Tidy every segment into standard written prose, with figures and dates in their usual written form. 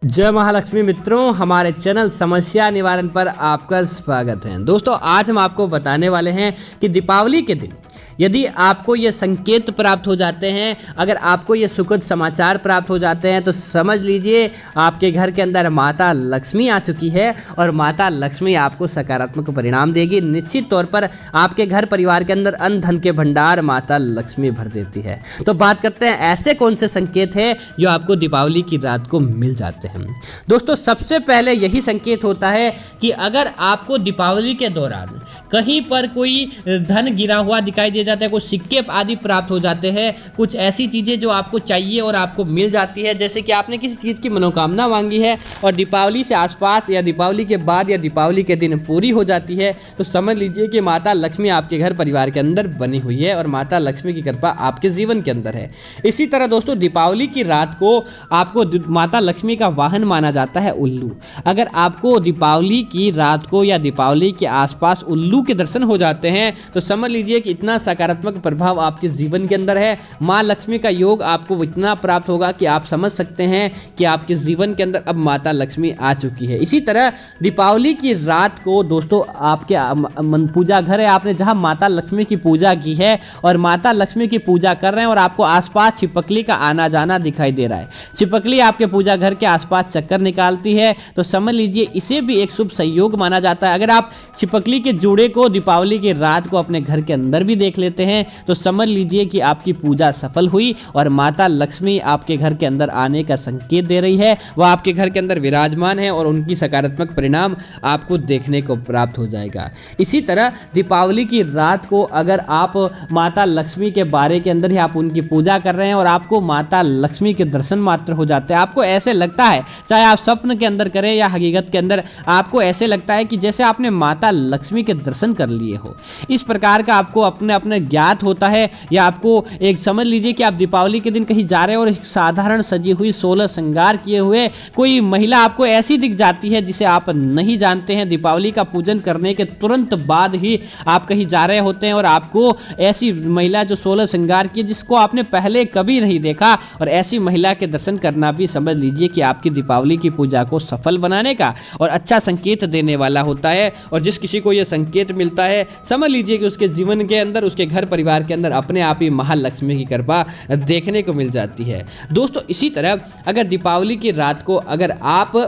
जय महालक्ष्मी मित्रों, हमारे चैनल समस्या निवारण पर आपका स्वागत है। दोस्तों, आज हम आपको बताने वाले हैं कि दीपावली के दिन यदि आपको ये संकेत प्राप्त हो जाते हैं, अगर आपको ये सुखद समाचार प्राप्त हो जाते हैं, तो समझ लीजिए आपके घर के अंदर माता लक्ष्मी आ चुकी है और माता लक्ष्मी आपको सकारात्मक परिणाम देगी। निश्चित तौर पर आपके घर परिवार के अंदर अन्न धन के भंडार माता लक्ष्मी भर देती है। तो बात करते हैं ऐसे कौन से संकेत हैं जो आपको दीपावली की रात को मिल जाते हैं। दोस्तों, सबसे पहले यही संकेत होता है कि अगर आपको दीपावली के दौरान कहीं पर कोई धन गिरा हुआ दिखाई दे जाता है, कुछ सिक्के आदि प्राप्त हो जाते हैं, कुछ ऐसी चीज़ें जो आपको चाहिए और आपको मिल जाती है, जैसे कि आपने किसी चीज़ की मनोकामना मांगी है और दीपावली से आसपास या दीपावली के बाद या दीपावली के दिन पूरी हो जाती है, तो समझ लीजिए कि माता लक्ष्मी आपके घर परिवार के अंदर बनी हुई है और माता लक्ष्मी की कृपा आपके जीवन के अंदर है। इसी तरह दोस्तों, दीपावली की रात को आपको माता लक्ष्मी का वाहन माना जाता है उल्लू। अगर आपको दीपावली की रात को या दीपावली के आसपास उल्लू के दर्शन हो जाते हैं, तो समझ लीजिए कि इतना सकारात्मक प्रभाव आपके जीवन के अंदर है। माँ लक्ष्मी का योग आपको इतना प्राप्त होगा कि आप समझ सकते हैं कि आपके जीवन के अंदर अब माता लक्ष्मी आ चुकी है। इसी तरह दीपावली की रात को दोस्तों, आपके पूजा घर है, आपने जहां माता लक्ष्मी की पूजा की है और माता लक्ष्मी की पूजा कर रहे हैं और आपको आसपास छिपकली का आना जाना दिखाई दे रहा है, छिपकली आपके पूजा घर के आसपास चक्कर निकालती है, तो समझ लीजिए इसे भी एक शुभ संयोग माना जाता है। अगर आप छिपकली के जोड़े को दीपावली की रात को अपने घर के अंदर भी देख लेते हैं, तो समझ लीजिए कि आपकी पूजा सफल हुई और माता लक्ष्मी आपके घर के अंदर आने का संकेत दे रही है। वह आपके घर के अंदर विराजमान है और उनकी सकारात्मक परिणाम आपको देखने को प्राप्त हो जाएगा। इसी तरह दीपावली की रात को अगर आप माता लक्ष्मी के बारे के अंदर ही आप उनकी पूजा कर रहे हैं और आपको माता लक्ष्मी के दर्शन मात्र हो जाते हैं, आपको ऐसे लगता है, चाहे आप स्वप्न के अंदर करें या हकीकत के अंदर, आपको ऐसे लगता है कि जैसे आपने माता लक्ष्मी के दर्शन कर लिए हो। इस प्रकार का आपको अपने अपने ज्ञात होता है, या आपको एक समझ लीजिए कि आप दीपावली के दिन कहीं जा रहे हैं और एक साधारण सजी हुई 16 श्रृंगार किए हुए कोई महिला आपको ऐसी दिख जाती है जिसे आप नहीं जानते हैं। दीपावली का पूजन करने के तुरंत बाद ही आप कहीं जा रहे होते हैं और आपको ऐसी महिला जो 16 श्रृंगार की, जिसको आपने पहले कभी नहीं देखा, और ऐसी महिला के दर्शन करना भी समझ लीजिए कि आपकी दीपावली की पूजा को सफल बनाने का और अच्छा संकेत देने वाला होता है। और जिस किसी को यह संकेत मिलता है, समझ लीजिए कि उसके जीवन के अंदर, उसके घर परिवार के अंदर अपने आप ही महालक्ष्मी की कृपा देखने को मिल जाती है। दोस्तों, इसी तरह अगर दीपावली की रात को अगर आप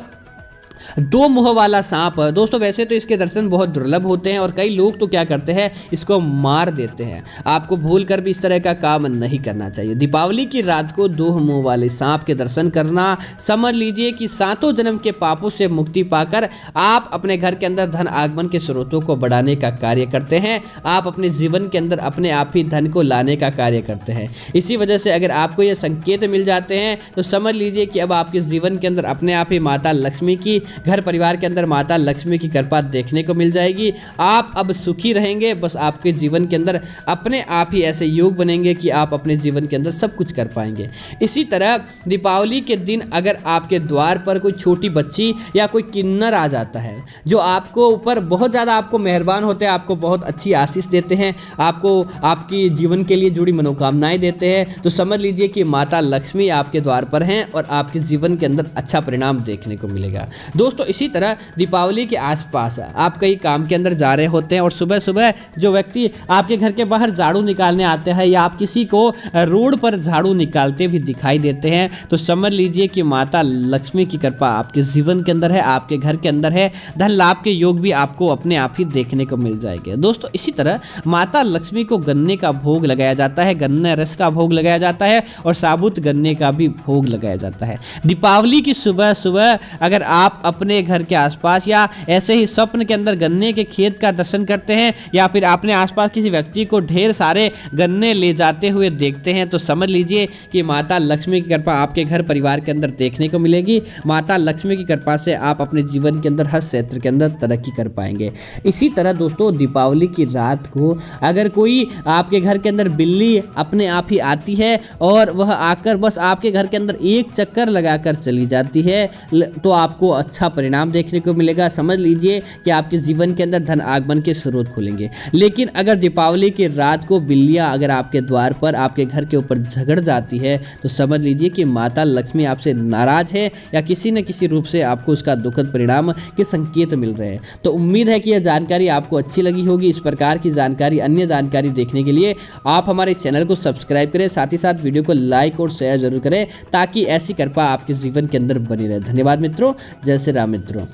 दो मुंह वाला सांप, दोस्तों वैसे तो इसके दर्शन बहुत दुर्लभ होते हैं और कई लोग तो क्या करते हैं, इसको मार देते हैं। आपको भूल कर भी इस तरह का काम नहीं करना चाहिए। दीपावली की रात को दो मुंह वाले सांप के दर्शन करना, समझ लीजिए कि सातों जन्म के पापों से मुक्ति पाकर आप अपने घर के अंदर धन आगमन के स्रोतों को बढ़ाने का कार्य करते हैं। आप अपने जीवन के अंदर अपने आप ही धन को लाने का कार्य करते हैं। इसी वजह से अगर आपको ये संकेत मिल जाते हैं, तो समझ लीजिए कि अब आपके जीवन के अंदर अपने आप ही माता लक्ष्मी की, घर परिवार के अंदर माता लक्ष्मी की कृपा देखने को मिल जाएगी। आप अब सुखी रहेंगे। बस आपके जीवन के अंदर अपने आप ही ऐसे योग बनेंगे कि आप अपने जीवन के अंदर सब कुछ कर पाएंगे। इसी तरह दीपावली के दिन अगर आपके द्वार पर कोई छोटी बच्ची या कोई किन्नर आ जाता है, जो आपको ऊपर बहुत ज़्यादा आपको मेहरबान होते हैं, आपको बहुत अच्छी आशीष देते हैं, आपको आपकी जीवन के लिए जुड़ी मनोकामनाएं देते हैं, तो समझ लीजिए कि माता लक्ष्मी आपके द्वार पर हैं और आपके जीवन के अंदर अच्छा परिणाम देखने को मिलेगा। दोस्तों, इसी तरह दीपावली के आसपास आप कई काम के अंदर जा रहे होते हैं और सुबह सुबह जो व्यक्ति आपके घर के बाहर झाड़ू निकालने आते हैं या आप किसी को रोड पर झाड़ू निकालते भी दिखाई देते हैं, तो समझ लीजिए कि माता लक्ष्मी की कृपा आपके जीवन के अंदर है, आपके घर के अंदर है। धन लाभ के योग भी आपको अपने आप ही देखने को मिल जाएंगे। दोस्तों, इसी तरह माता लक्ष्मी को गन्ने का भोग लगाया जाता है, गन्ने रस का भोग लगाया जाता है और साबुत गन्ने का भी भोग लगाया जाता है। दीपावली की सुबह सुबह अगर आप अपने घर के आसपास या ऐसे ही स्वप्न के अंदर गन्ने के खेत का दर्शन करते हैं या फिर अपने आसपास किसी व्यक्ति को ढेर सारे गन्ने ले जाते हुए देखते हैं, तो समझ लीजिए कि माता लक्ष्मी की कृपा आपके घर परिवार के अंदर देखने को मिलेगी। माता लक्ष्मी की कृपा से आप अपने जीवन के अंदर हर क्षेत्र के अंदर तरक्की कर पाएंगे। इसी तरह दोस्तों, दीपावली की रात को अगर कोई आपके घर के अंदर बिल्ली अपने आप ही आती है और वह आकर बस आपके घर के अंदर एक चक्कर लगाकर चली जाती है, तो आपको अच्छा परिणाम देखने को मिलेगा। समझ लीजिए कि आपके जीवन के अंदर धन आगमन के स्रोत खुलेंगे। लेकिन अगर दीपावली की रात को बिल्लियां अगर आपके द्वार पर आपके घर के ऊपर झगड़ जाती है तो समझ लीजिए कि माता लक्ष्मी आपसे नाराज है या किसी न किसी रूप से आपको उसका दुखद परिणाम के संकेत मिल रहे हैं। तो उम्मीद है कि यह जानकारी आपको अच्छी लगी होगी। इस प्रकार की जानकारी, अन्य जानकारी देखने के लिए आप हमारे चैनल को सब्सक्राइब करें, साथ ही साथ वीडियो को लाइक और शेयर जरूर करें ताकि ऐसी कृपा आपके जीवन के अंदर बनी रहे। धन्यवाद मित्रों। जय श्री राम मित्रों।